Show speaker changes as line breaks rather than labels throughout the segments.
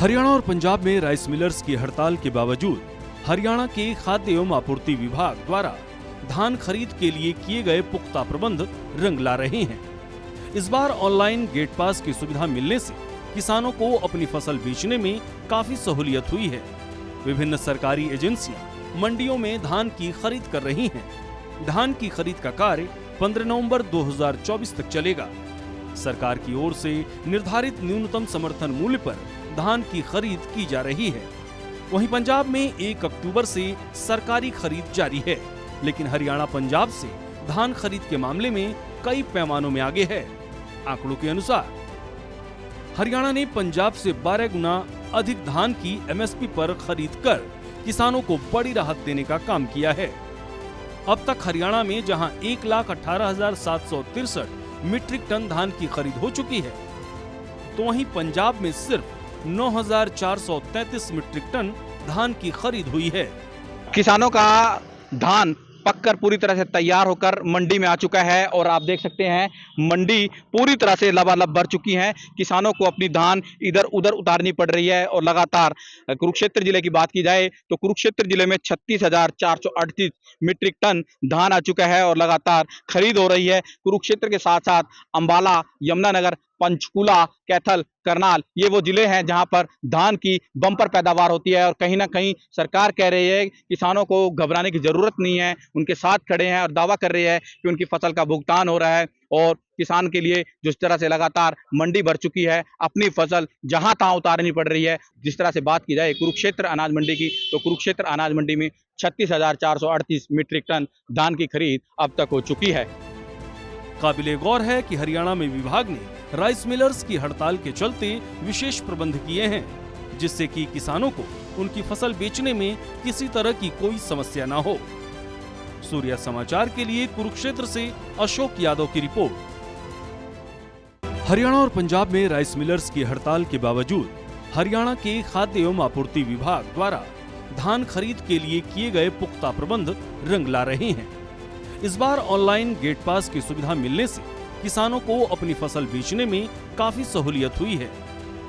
हरियाणा और पंजाब में rice millers की हड़ताल के बावजूद हरियाणा के खाद्य एवं आपूर्ति विभाग द्वारा धान खरीद के लिए किए गए पुख्ता प्रबंध रंग ला रहे हैं। इस बार ऑनलाइन गेट पास की सुविधा मिलने से किसानों को अपनी फसल बेचने में काफी सहूलियत हुई है। विभिन्न सरकारी एजेंसियां मंडियों में धान की खरीद कर रही हैं। धान की खरीद का कार्य 15 नवंबर 2024 तक चलेगा। सरकार की ओर से निर्धारित न्यूनतम समर्थन मूल्य पर धान की खरीद की जा रही है। वहीं पंजाब में 1 अक्टूबर से सरकारी खरीद जारी है, लेकिन हरियाणा पंजाब से धान खरीद के मामले में कई पैमानों में आगे है। आंकड़ों के अनुसार हरियाणा ने पंजाब से 12 गुना अधिक धान की एमएसपी पर खरीद कर किसानों को बड़ी राहत देने का काम किया है। अब तक हरियाणा में जहां 1,18,763 मीट्रिक टन धान की खरीद हो चुकी है, तो वहीं पंजाब में सिर्फ 9,433 मीट्रिक टन धान की खरीद हुई है।
किसानों का धान पककर पूरी तरह से तैयार होकर मंडी में आ चुका है और आप देख सकते हैं मंडी पूरी तरह से लबालब भर चुकी है। किसानों को अपनी धान इधर उधर उतारनी पड़ रही है और लगातार कुरुक्षेत्र जिले की बात की जाए तो कुरुक्षेत्र जिले में 36,438 मीट्रिक टन धान आ चुका है और लगातार खरीद हो रही है। कुरुक्षेत्र के साथ साथ अंबाला, यमुनानगर, पंचकूला, कैथल, करनाल ये वो जिले हैं जहां पर धान की बम्पर पैदावार होती है। और कहीं ना कहीं सरकार कह रही है किसानों को घबराने की जरूरत नहीं है, उनके साथ खड़े हैं और दावा कर रही है कि उनकी फसल का भुगतान हो रहा है। और किसान के लिए जिस तरह से लगातार मंडी भर चुकी है, अपनी फसल जहां तहां उतारनी पड़ रही है। जिस तरह से बात की जाए कुरुक्षेत्र अनाज मंडी की, तो कुरुक्षेत्र अनाज मंडी में 36,438 मीट्रिक टन धान की खरीद अब तक हो चुकी है।
काबिले गौर है कि हरियाणा में विभाग ने राइस मिलर्स की हड़ताल के चलते विशेष प्रबंध किए हैं, जिससे कि किसानों को उनकी फसल बेचने में किसी तरह की कोई समस्या न हो। सूर्या समाचार के लिए कुरुक्षेत्र से अशोक यादव की रिपोर्ट। हरियाणा और पंजाब में राइस मिलर्स की हड़ताल के बावजूद हरियाणा के खाद्य एवं आपूर्ति विभाग द्वारा धान खरीद के लिए किए गए पुख्ता प्रबंध रंग ला रहे हैं। इस बार ऑनलाइन गेट पास की सुविधा मिलने से किसानों को अपनी फसल बेचने में काफी सहूलियत हुई है।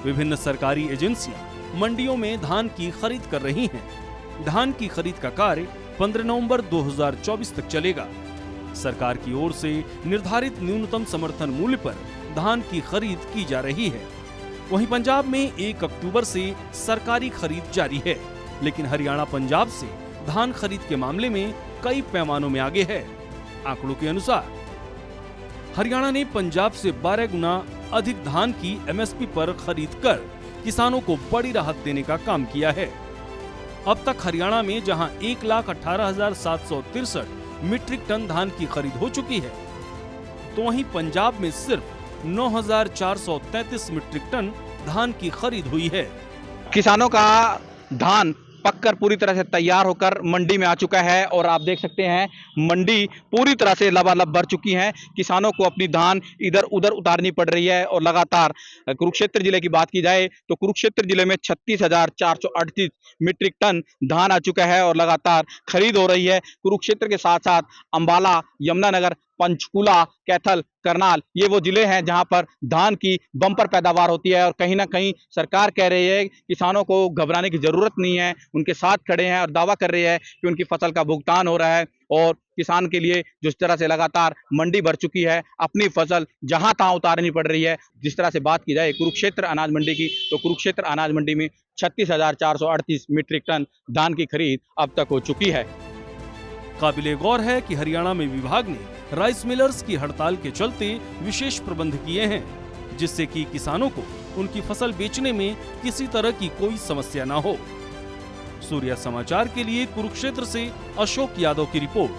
विभिन्न सरकारी एजेंसियां मंडियों में धान की खरीद कर रही हैं। धान की खरीद का कार्य 15 नवंबर 2024 तक चलेगा। सरकार की ओर से निर्धारित न्यूनतम समर्थन मूल्य पर धान की खरीद की जा रही है। वहीं पंजाब में 1 अक्टूबर से सरकारी खरीद जारी है, लेकिन हरियाणा पंजाब से धान खरीद के मामले में कई पैमानों में आगे है। आंकड़ों के अनुसार हरियाणा ने पंजाब से 12 गुना अधिक धान की एमएसपी पर खरीद कर किसानों को बड़ी राहत देने का काम किया है। अब तक हरियाणा में जहां 1,18,763 मीट्रिक टन धान की खरीद हो चुकी है, तो वहीं पंजाब में सिर्फ 9,433 मीट्रिक टन धान की खरीद हुई है।
किसानों का धान पककर पूरी तरह से तैयार होकर मंडी में आ चुका है और आप देख सकते हैं मंडी पूरी तरह से लबालब भर चुकी है। किसानों को अपनी धान इधर उधर उतारनी पड़ रही है और लगातार कुरुक्षेत्र जिले की बात की जाए तो कुरुक्षेत्र जिले में 36,438 मीट्रिक टन धान आ चुका है और लगातार खरीद हो रही है। कुरुक्षेत्र के साथ साथ अंबाला, यमुनानगर, पंचकूला, कैथल, करनाल ये वो जिले हैं जहां पर धान की बम्पर पैदावार होती है। और कहीं ना कहीं सरकार कह रही है किसानों को घबराने की जरूरत नहीं है, उनके साथ खड़े हैं और दावा कर रही है कि उनकी फसल का भुगतान हो रहा है। और किसान के लिए जिस तरह से लगातार मंडी भर चुकी है, अपनी फसल जहां तहां उतारनी पड़ रही है। जिस तरह से बात की जाए कुरुक्षेत्र अनाज मंडी की, तो कुरुक्षेत्र अनाज मंडी में 36,438 मीट्रिक टन धान की खरीद अब तक हो चुकी है।
काबिले गौर है कि हरियाणा में विभाग ने राइस मिलर्स की हड़ताल के चलते विशेष प्रबंध किए हैं, जिससे कि किसानों को उनकी फसल बेचने में किसी तरह की कोई समस्या न हो। सूर्या समाचार के लिए कुरुक्षेत्र से अशोक यादव की रिपोर्ट।